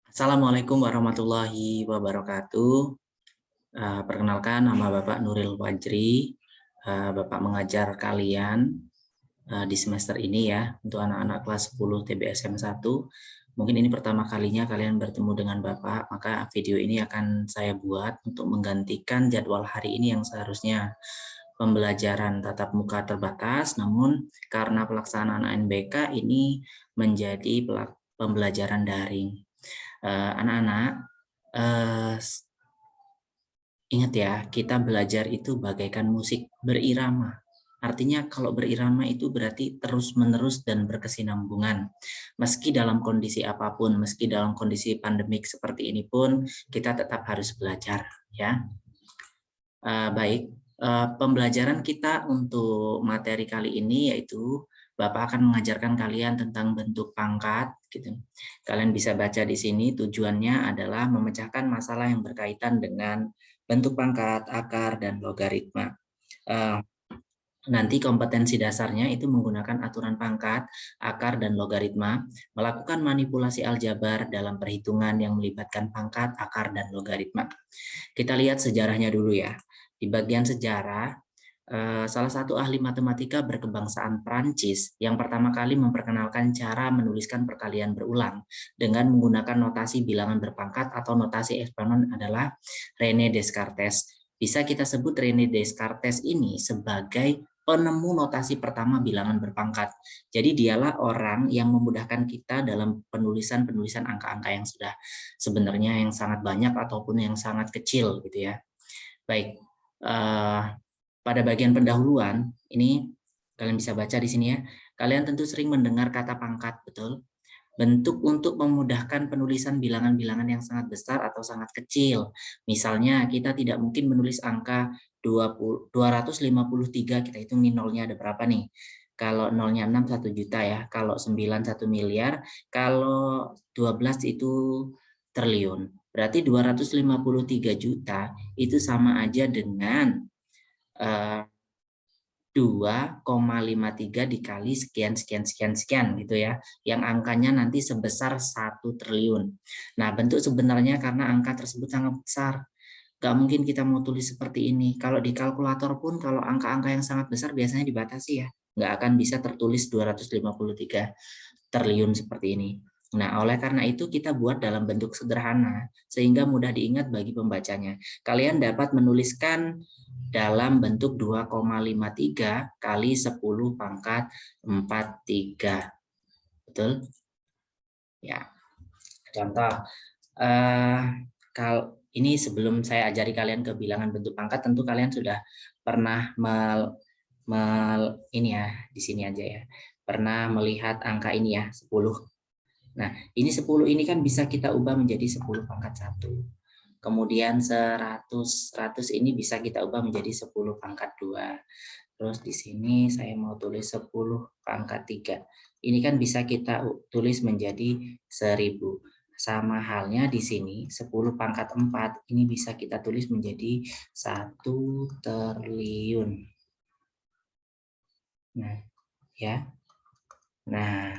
Assalamualaikum warahmatullahi wabarakatuh. Perkenalkan, nama Bapak Nuril Wajri. Bapak mengajar kalian di semester ini ya, untuk anak-anak kelas 10 TBSM 1. Mungkin ini pertama kalinya kalian bertemu dengan Bapak, maka video ini akan saya buat untuk menggantikan jadwal hari ini yang seharusnya pembelajaran tatap muka terbatas, namun karena pelaksanaan ANBK ini menjadi pembelajaran daring. Anak-anak, ingat ya, kita belajar itu bagaikan musik berirama. Artinya kalau berirama itu berarti terus-menerus dan berkesinambungan. Meski dalam kondisi apapun, meski dalam kondisi pandemik seperti ini pun, kita tetap harus belajar, ya. Baik, pembelajaran kita untuk materi kali ini yaitu Bapak akan mengajarkan kalian tentang bentuk pangkat, gitu. Kalian bisa baca di sini, tujuannya adalah memecahkan masalah yang berkaitan dengan bentuk pangkat, akar, dan logaritma. Nanti kompetensi dasarnya itu menggunakan aturan pangkat, akar, dan logaritma, melakukan manipulasi aljabar dalam perhitungan yang melibatkan pangkat, akar, dan logaritma. Kita lihat sejarahnya dulu ya. Di bagian sejarah, salah satu ahli matematika berkebangsaan Prancis yang pertama kali memperkenalkan cara menuliskan perkalian berulang dengan menggunakan notasi bilangan berpangkat atau notasi eksponen adalah René Descartes. Bisa kita sebut René Descartes ini sebagai penemu notasi pertama bilangan berpangkat. Jadi dialah orang yang memudahkan kita dalam penulisan angka-angka yang sudah sebenarnya yang sangat banyak ataupun yang sangat kecil gitu ya. Baik, pada bagian pendahuluan ini kalian bisa baca di sini ya. Kalian tentu sering mendengar kata pangkat, betul? Bentuk untuk memudahkan penulisan bilangan-bilangan yang sangat besar atau sangat kecil. Misalnya kita tidak mungkin menulis angka 253, kita hitungin nolnya ada berapa nih. Kalau nolnya 6, 1 juta ya. Kalau 9, 1 miliar. Kalau 12 itu triliun. Berarti 253 juta itu sama aja dengan 2,53 dikali sekian gitu ya, yang angkanya nanti sebesar 1 triliun. Nah, bentuk sebenarnya karena angka tersebut sangat besar, nggak mungkin kita mau tulis seperti ini. Kalau di kalkulator pun kalau angka-angka yang sangat besar biasanya dibatasi ya, nggak akan bisa tertulis 253 triliun seperti ini. Nah, oleh karena itu kita buat dalam bentuk sederhana sehingga mudah diingat bagi pembacanya. Kalian dapat menuliskan dalam bentuk 2,53 kali 10 pangkat 43. Betul? Ya. Contoh, kalau ini sebelum saya ajari kalian ke bilangan bentuk pangkat, tentu kalian sudah pernah ini ya, di sini aja ya. Pernah melihat angka ini ya, 10. Nah, ini 10 ini kan bisa kita ubah menjadi 10 pangkat 1. Kemudian 100 ini bisa kita ubah menjadi 10 pangkat 2. Terus di sini saya mau tulis 10 pangkat 3. Ini kan bisa kita tulis menjadi 1000. Sama halnya di sini 10 pangkat 4 ini bisa kita tulis menjadi 1 triliun. Nah, ya. Nah,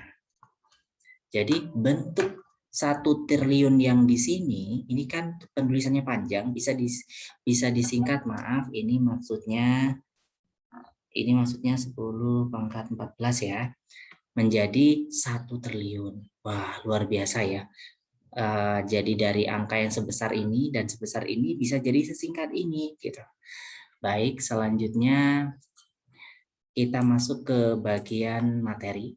jadi bentuk 1 triliun yang di sini, ini kan penulisannya panjang, bisa disingkat, maaf, ini maksudnya 10 pangkat 14 ya, menjadi 1 triliun. Wah, luar biasa ya. Jadi dari angka yang sebesar ini dan sebesar ini bisa jadi sesingkat ini gitu. Baik, selanjutnya kita masuk ke bagian materi.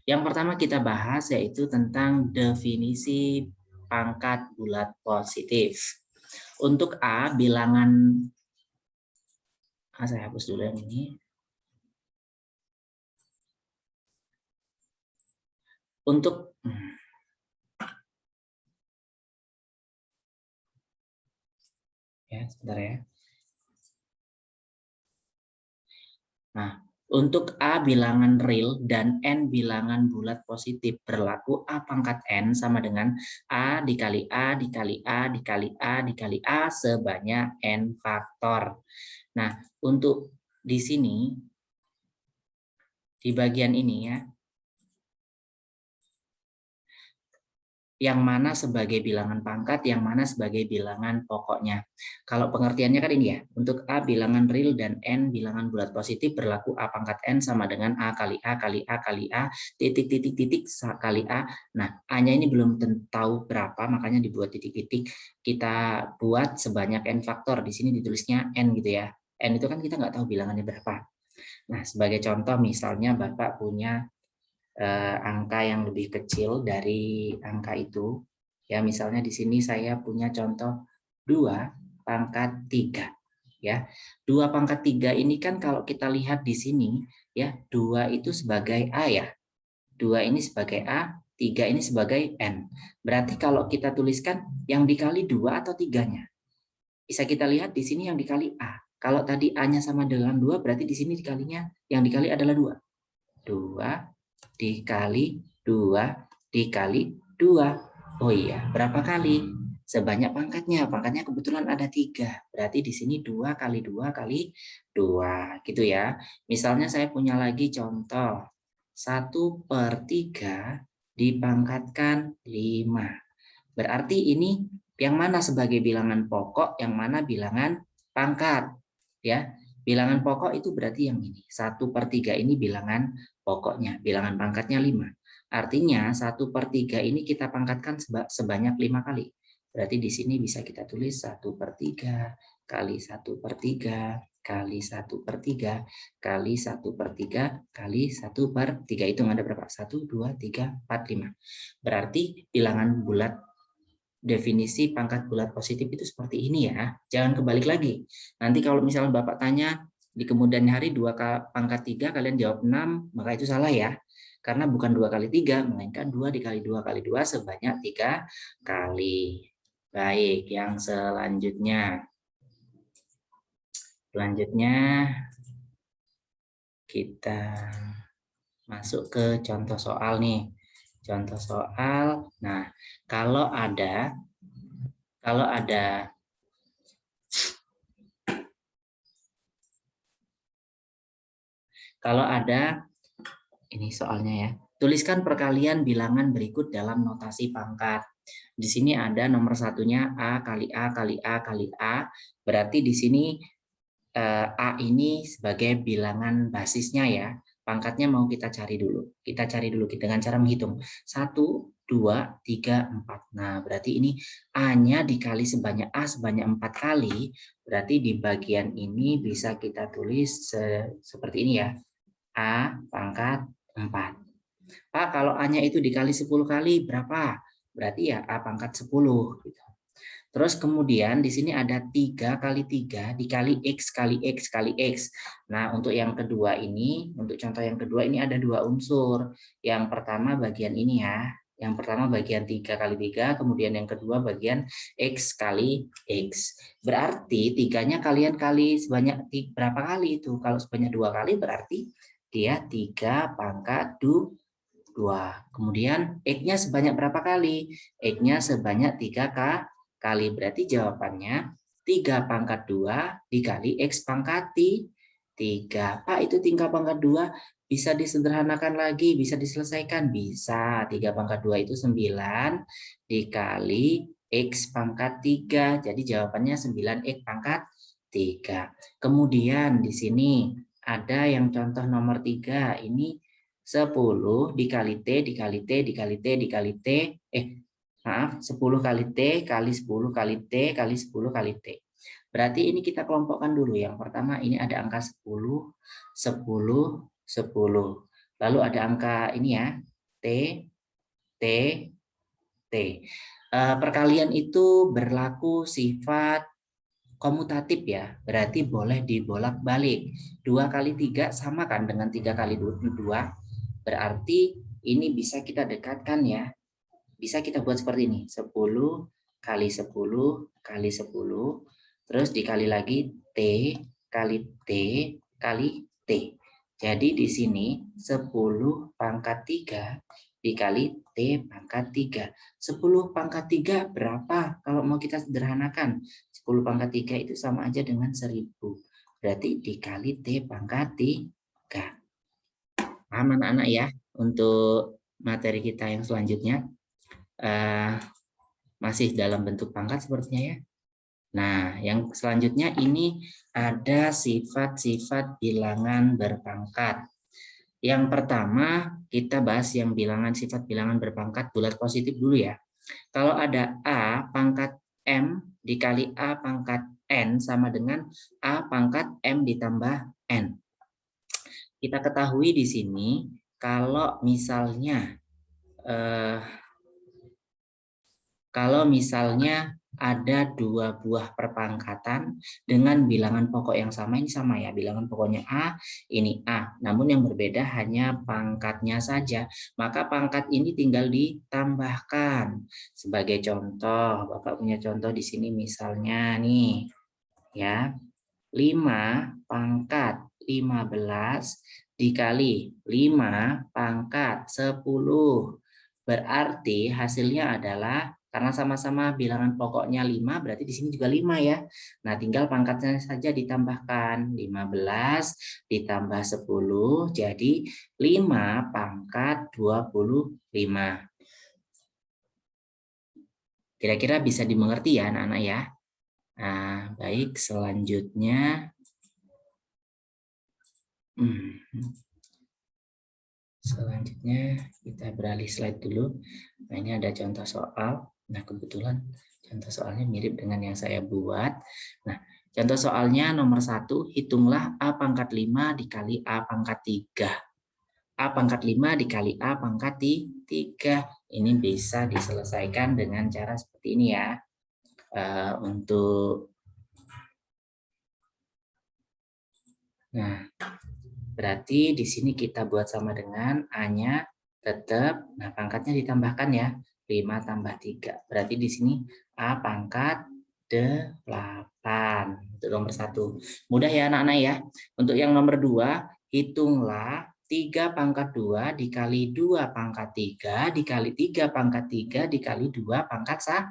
Yang pertama kita bahas yaitu tentang definisi pangkat bulat positif. Untuk A, bilangan saya hapus dulu yang ini. Untuk ya, sebentar ya. Nah, untuk A bilangan real dan N bilangan bulat positif berlaku A pangkat N sama dengan A dikali A dikali A dikali A dikali A sebanyak N faktor. Nah, untuk di sini, di bagian ini ya, yang mana sebagai bilangan pangkat, yang mana sebagai bilangan pokoknya. Kalau pengertiannya kan ini ya, untuk A bilangan real dan N bilangan bulat positif berlaku A pangkat N sama dengan A kali A kali A kali A, titik kali A. Nah, A-nya ini belum tahu berapa, makanya dibuat titik-titik. Kita buat sebanyak N faktor, di sini ditulisnya N gitu ya. N itu kan kita nggak tahu bilangannya berapa. Nah, sebagai contoh misalnya Bapak punya angka yang lebih kecil dari angka itu. Ya, misalnya di sini saya punya contoh 2 pangkat 3. Ya, 2 pangkat 3 ini kan kalau kita lihat di sini, ya, 2 itu sebagai A ya. 2 ini sebagai A, 3 ini sebagai N. Berarti kalau kita tuliskan yang dikali 2 atau 3-nya. Bisa kita lihat di sini yang dikali A. Kalau tadi A-nya sama dengan 2, berarti di sini dikalinya yang dikali adalah 2. 2 dikali 2 dikali 2. Oh iya, berapa kali? Sebanyak pangkatnya. Pangkatnya kebetulan ada 3. Berarti di sini 2 kali 2 kali 2. Gitu ya. Misalnya saya punya lagi contoh. 1/3 dipangkatkan 5. Berarti ini yang mana sebagai bilangan pokok, yang mana bilangan pangkat. Ya, bilangan pokok itu berarti yang ini. 1/3 ini bilangan pokoknya, bilangan pangkatnya 5. Artinya 1/3 ini kita pangkatkan sebanyak 5 kali. Berarti di sini bisa kita tulis 1/3 kali 1/3 kali 1/3 kali 1/3 kali 1/3. Hitung ada berapa? 1, 2, 3, 4, 5. Berarti bilangan bulat, definisi pangkat bulat positif itu seperti ini ya. Jangan kebalik lagi. Nanti kalau misalnya Bapak tanya di kemudian hari 2 pangkat 3 kalian jawab 6, maka itu salah ya. Karena bukan 2 kali 3, melainkan 2 dikali 2 kali 2 sebanyak 3 kali. Baik, yang selanjutnya. Selanjutnya kita masuk ke contoh soal nih. Contoh soal. Nah, kalau ada ini soalnya ya. Tuliskan perkalian bilangan berikut dalam notasi pangkat. Di sini ada nomor satunya A kali A kali A kali A. Berarti di sini A ini sebagai bilangan basisnya ya. Pangkatnya mau kita cari dulu. Kita cari dulu dengan cara menghitung. 1, 2, 3, 4. Nah, berarti ini A-nya dikali sebanyak A sebanyak 4 kali. Berarti di bagian ini bisa kita tulis seperti ini ya. A pangkat 4. Pak, kalau A-nya itu dikali 10 kali berapa? Berarti ya A pangkat 10. Terus kemudian di sini ada 3 kali 3 dikali X kali X kali X. Nah, untuk yang kedua ini, untuk contoh yang kedua ini ada 2 unsur. Yang pertama bagian ini ya. Yang pertama bagian 3 kali 3, kemudian yang kedua bagian X kali X. Berarti 3-nya kalian kali sebanyak berapa kali itu? Kalau sebanyak 2 kali berarti dia 3 pangkat 2. Kemudian X-nya sebanyak berapa kali? X-nya sebanyak 3 kali. Berarti jawabannya 3 pangkat 2 dikali X pangkat 3. Pak, itu 3 pangkat 2 bisa disederhanakan lagi, bisa diselesaikan. Bisa. 3 pangkat 2 itu 9 dikali X pangkat 3. Jadi jawabannya 9X pangkat 3. Kemudian di sini ada yang contoh nomor 3. Ini 10 dikali T dikali T dikali T dikali T. Maaf, 10 kali T kali 10 kali T kali 10 kali T. Berarti ini kita kelompokkan dulu. Yang pertama ini ada angka 10, 10, 10. Lalu ada angka ini ya, T, T, T. Perkalian itu berlaku sifat komutatif ya, berarti boleh dibolak-balik. 2 kali 3 sama kan dengan 3 kali 2. Berarti ini bisa kita dekatkan ya. Bisa kita buat seperti ini. 10 kali 10 kali 10. Terus dikali lagi T kali T kali T. Jadi di sini 10 pangkat 3 dikali T pangkat 3. 10 pangkat 3 berapa? Kalau mau kita sederhanakan. 10 pangkat 3 itu sama aja dengan 1000. Berarti dikali T pangkat 3. Paham anak-anak ya untuk materi kita yang selanjutnya. Masih dalam bentuk pangkat sepertinya ya. Nah, yang selanjutnya ini ada sifat-sifat bilangan berpangkat. Yang pertama, kita bahas yang bilangan sifat bilangan berpangkat bulat positif dulu ya. Kalau ada A pangkat M dikali A pangkat N sama dengan A pangkat M ditambah N. Kita ketahui di sini kalau misalnya ada dua buah perpangkatan dengan bilangan pokok yang sama, ini sama ya, bilangan pokoknya A, ini A. Namun yang berbeda hanya pangkatnya saja. Maka pangkat ini tinggal ditambahkan. Sebagai contoh, Bapak punya contoh di sini misalnya nih, ya, 5 pangkat 15 dikali 5 pangkat 10. Berarti hasilnya adalah karena sama-sama bilangan pokoknya 5, berarti di sini juga 5 ya. Nah, tinggal pangkatnya saja ditambahkan. 15 ditambah 10 jadi 5 pangkat 25. Kira-kira bisa dimengerti ya anak-anak ya. Nah, baik, selanjutnya kita beralih slide dulu. Nah, ini ada contoh soal. Nah, kebetulan contoh soalnya mirip dengan yang saya buat. Nah, contoh soalnya nomor 1, hitunglah A pangkat 5 dikali A pangkat 3. A pangkat 5 dikali A pangkat 3. Ini bisa diselesaikan dengan cara seperti ini ya. Nah, berarti di sini kita buat sama dengan A-nya tetap, nah pangkatnya ditambahkan ya, 5 tambah 3. Berarti di sini A pangkat 8. Untuk nomor 1. Mudah ya anak-anak ya. Untuk yang nomor 2, hitunglah 3 pangkat 2 dikali 2 pangkat 3 dikali 3 pangkat 3 dikali 2 pangkat 1.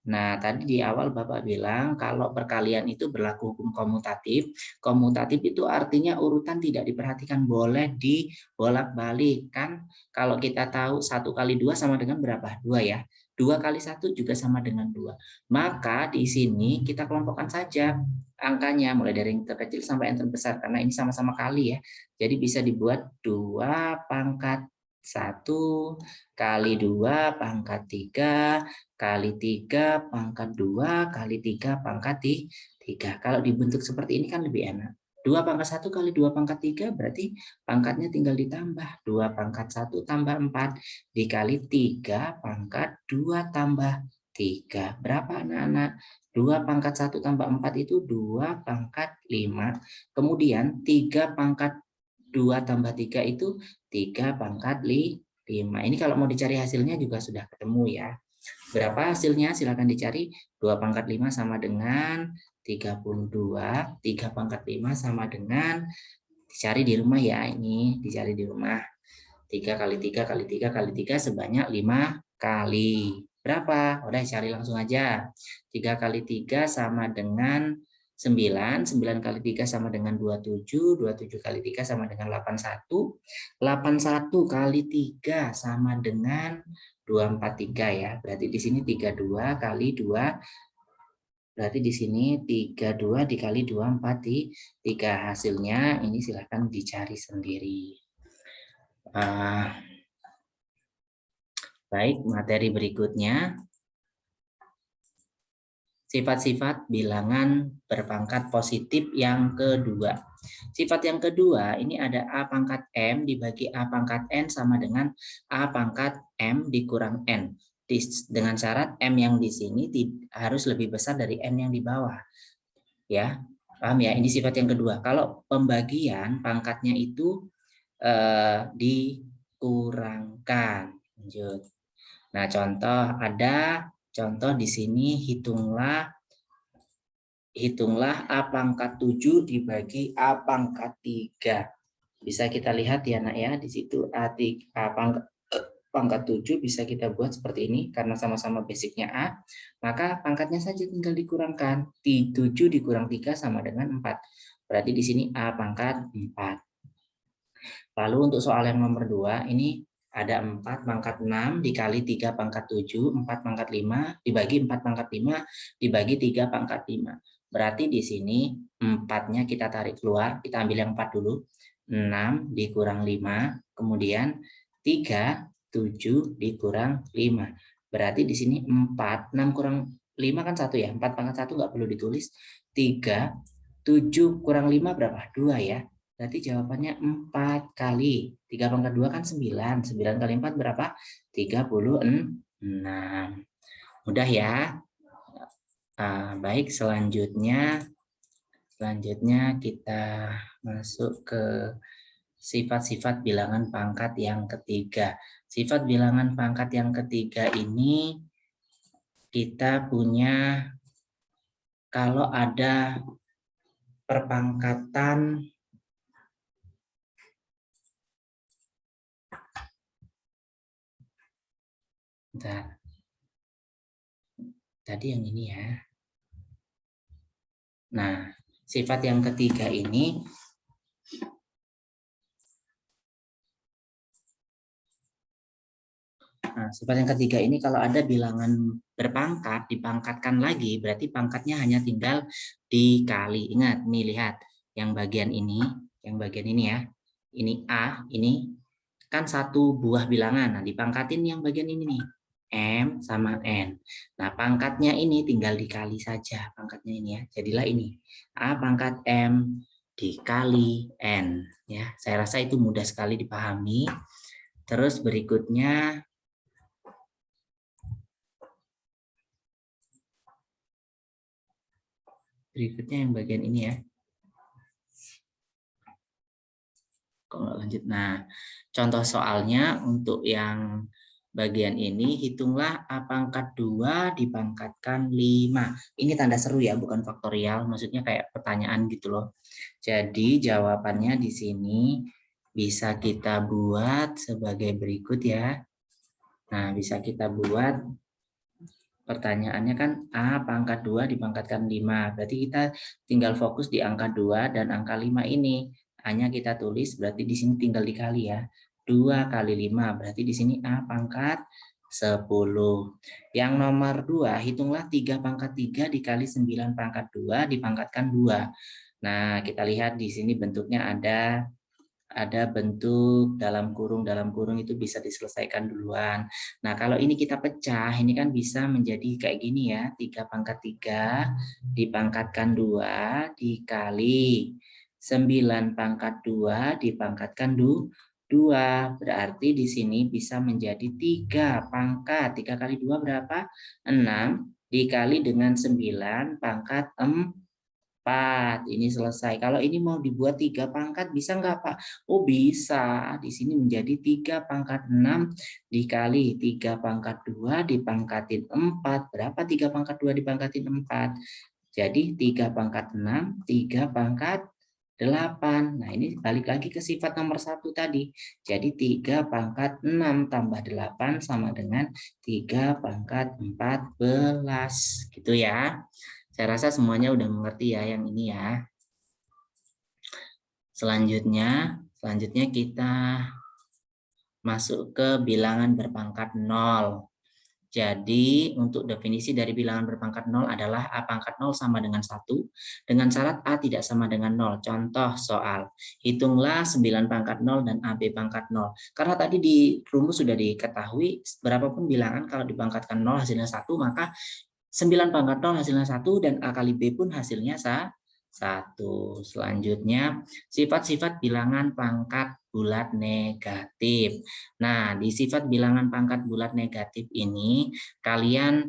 Nah, tadi di awal Bapak bilang kalau perkalian itu berlaku hukum komutatif. Komutatif itu artinya urutan tidak diperhatikan, boleh dibolak-balik. Kan kalau kita tahu 1 kali 2 sama dengan berapa? 2 ya. 2 kali 1 juga sama dengan 2. Maka di sini kita kelompokkan saja angkanya mulai dari yang terkecil sampai yang terbesar karena ini sama-sama kali ya. Jadi bisa dibuat 2 pangkat 1 kali 2 pangkat 3 kali 3 pangkat 2 kali 3 pangkat 3. Kalau dibentuk seperti ini kan lebih enak. 2 pangkat 1 kali 2 pangkat 3 berarti pangkatnya tinggal ditambah. 2 pangkat 1 tambah 4 dikali 3 pangkat 2 tambah 3. Berapa anak-anak? 2 pangkat 1 tambah 4 itu 2 pangkat 5. Kemudian 3 pangkat 2 tambah 3 itu 3 pangkat 5. Ini kalau mau dicari hasilnya juga sudah ketemu ya. Berapa hasilnya? Silakan dicari. 2 pangkat 5 sama dengan 32. 3 pangkat 5 sama dengan, dicari di rumah ya, ini dicari di rumah. 3 kali 3 kali 3 kali 3 sebanyak 5 kali. Berapa? Udah cari langsung aja. 3 kali 3 sama dengan 9. 9 kali 3 sama dengan 27. 27 kali 3 sama dengan 81. 81 kali 3 sama dengan 243 ya. Berarti di sini 32 kali 2. Berarti di sini 32 dikali 243. Hasilnya ini silahkan dicari sendiri. Baik, materi berikutnya. Sifat-sifat bilangan berpangkat positif yang kedua. Sifat yang kedua, ini ada A pangkat M dibagi A pangkat N sama dengan A pangkat M dikurang N. Dengan syarat M yang di sini harus lebih besar dari N yang di bawah. Ya, paham ya? Ini sifat yang kedua. Kalau pembagian pangkatnya itu dikurangkan. Lanjut. Nah, contoh di sini hitunglah A pangkat 7 dibagi A pangkat 3. Bisa kita lihat ya nak ya, di situ A pangkat 7 bisa kita buat seperti ini karena sama-sama basicnya A, maka pangkatnya saja tinggal dikurangkan. 7 dikurang 3 sama dengan 4. Berarti di sini A pangkat 4. Lalu untuk soal yang nomor 2, ini Ada 4 pangkat 6 dikali 3 pangkat 7, 4 pangkat 5 dibagi 4 pangkat 5 dibagi 3 pangkat 5. Berarti di sini 4-nya kita tarik keluar, kita ambil yang 4 dulu. 6 dikurang 5, kemudian 3, 7 dikurang 5. Berarti di sini 4, 6 kurang 5 kan 1 ya, 4 pangkat 1 nggak perlu ditulis. 3, 7 kurang 5 berapa? 2 ya. Berarti jawabannya 4 kali. 3 pangkat 2 kan 9. 9 kali 4 berapa? 36. Mudah ya. Baik, selanjutnya kita masuk ke sifat-sifat bilangan pangkat yang ketiga. Sifat bilangan pangkat yang ketiga ini kita punya kalau ada perpangkatan bentar. Tadi yang ini ya. Nah, sifat yang ketiga ini sifat yang ketiga ini kalau ada bilangan berpangkat dipangkatkan lagi, berarti pangkatnya hanya tinggal dikali. Ingat, nih lihat yang bagian ini ya. Ini A, ini kan satu buah bilangan. Nah, dipangkatin yang bagian ini nih. M sama N. Nah, pangkatnya ini tinggal dikali saja pangkatnya ini ya. Jadilah ini A pangkat M dikali N ya. Saya rasa itu mudah sekali dipahami. Terus berikutnya yang bagian ini ya. Kalau lanjut. Nah, contoh soalnya untuk yang bagian ini, hitunglah A pangkat 2 dipangkatkan 5. Ini tanda seru ya, bukan faktorial. Maksudnya kayak pertanyaan gitu loh. Jadi jawabannya di sini bisa kita buat sebagai berikut ya. Nah, bisa kita buat pertanyaannya kan A pangkat 2 dipangkatkan 5. Berarti kita tinggal fokus di angka 2 dan angka 5 ini. Hanya kita tulis, berarti di sini tinggal dikali ya. 2 kali 5, berarti di sini A pangkat 10. Yang nomor 2, hitunglah 3 pangkat 3 dikali 9 pangkat 2 dipangkatkan 2. Nah, kita lihat di sini bentuknya ada bentuk dalam kurung itu bisa diselesaikan duluan. Nah, kalau ini kita pecah, ini kan bisa menjadi kayak gini ya, 3 pangkat 3 dipangkatkan 2 dikali 9 pangkat 2 dipangkatkan 2. Berarti di sini bisa menjadi 3 pangkat. 3 kali 2 berapa? 6 dikali dengan 9 pangkat 4. Ini selesai. Kalau ini mau dibuat 3 pangkat bisa nggak Pak? Oh bisa. Di sini menjadi 3 pangkat 6 dikali 3 pangkat 2 dipangkatin 4. Berapa 3 pangkat 2 dipangkatin 4? Jadi 3 pangkat 6, 3 pangkat 8. Nah ini balik lagi ke sifat nomor 1 tadi. Jadi 3 pangkat 6 tambah 8 sama dengan 3 pangkat 14. Gitu ya. Saya rasa semuanya udah mengerti ya yang ini ya. Selanjutnya kita masuk ke bilangan berpangkat 0. Jadi untuk definisi dari bilangan berpangkat 0 adalah A pangkat 0 sama dengan 1 dengan syarat A tidak sama dengan 0. Contoh soal, hitunglah 9 pangkat 0 dan AB pangkat 0. Karena tadi di rumus sudah diketahui berapapun bilangan kalau dipangkatkan 0 hasilnya 1, maka 9 pangkat 0 hasilnya 1 dan A kali B pun hasilnya 1. Selanjutnya, sifat-sifat bilangan pangkat bulat negatif. Nah, di sifat bilangan pangkat bulat negatif ini, kalian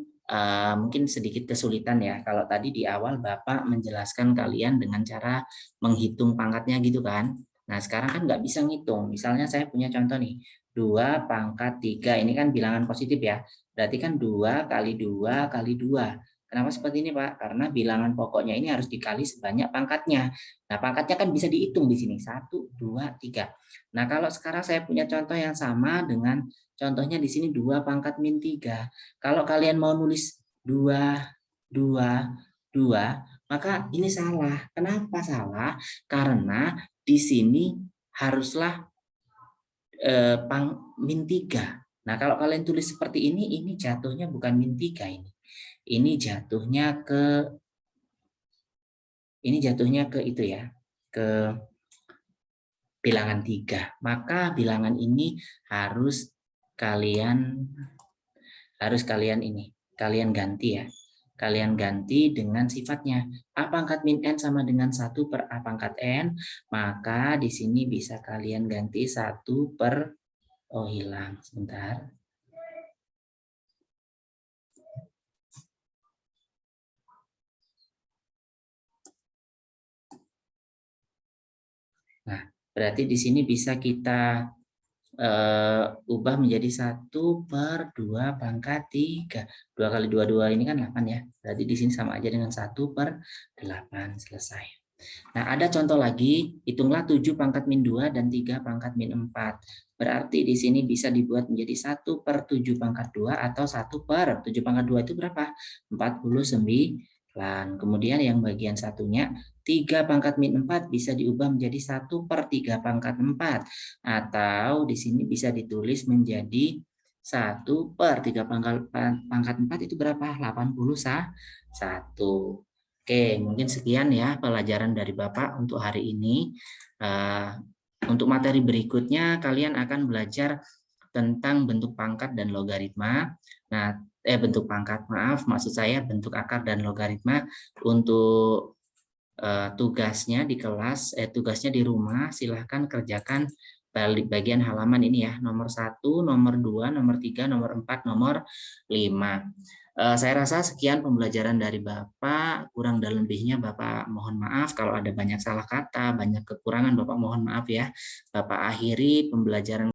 mungkin sedikit kesulitan ya. Kalau tadi di awal Bapak menjelaskan kalian dengan cara menghitung pangkatnya gitu kan. Nah, sekarang kan nggak bisa ngitung. Misalnya saya punya contoh nih, 2 pangkat 3. Ini kan bilangan positif ya. Berarti kan 2 kali 2 kali 2. Kenapa seperti ini, Pak? Karena bilangan pokoknya ini harus dikali sebanyak pangkatnya. Nah, pangkatnya kan bisa dihitung di sini. 1, 2, 3. Nah, kalau sekarang saya punya contoh yang sama dengan contohnya di sini 2 pangkat min 3. Kalau kalian mau nulis 2, 2, 2, maka ini salah. Kenapa salah? Karena di sini haruslah min 3. Nah, kalau kalian tulis seperti ini jatuhnya bukan min 3 ini. Ini jatuhnya ke itu ya, ke bilangan 3. Maka bilangan ini harus kalian ganti ya. Kalian ganti dengan sifatnya. A pangkat min N sama dengan 1 per A pangkat N. Maka di sini bisa kalian ganti 1 per, oh hilang, sebentar. Nah, berarti di sini bisa kita ubah menjadi 1 per 2 pangkat 3. 2 kali 2, 2 ini kan 8 ya. Berarti di sini sama aja dengan 1 per 8. Selesai. Nah, ada contoh lagi. Hitunglah 7 pangkat min 2 dan 3 pangkat min 4. Berarti di sini bisa dibuat menjadi 1 per 7 pangkat 2 atau 1 per 7 pangkat 2 itu berapa? 49. Kemudian yang bagian satunya 3 pangkat min 4 bisa diubah menjadi 1 per 3 pangkat 4. Atau di sini bisa ditulis menjadi 1 per 3 pangkat 4 itu berapa? 81. Oke, mungkin sekian ya pelajaran dari Bapak untuk hari ini. Untuk materi berikutnya kalian akan belajar tentang bentuk pangkat dan logaritma. Nah, bentuk pangkat, maaf, maksud saya bentuk akar dan logaritma. Untuk tugasnya di kelas, tugasnya di rumah, silahkan kerjakan bagian halaman ini ya, nomor 1, nomor 2, nomor 3, nomor 4, nomor 5. Saya rasa sekian pembelajaran dari Bapak, kurang dan lebihnya Bapak mohon maaf, kalau ada banyak salah kata, banyak kekurangan Bapak mohon maaf ya. Bapak akhiri pembelajaran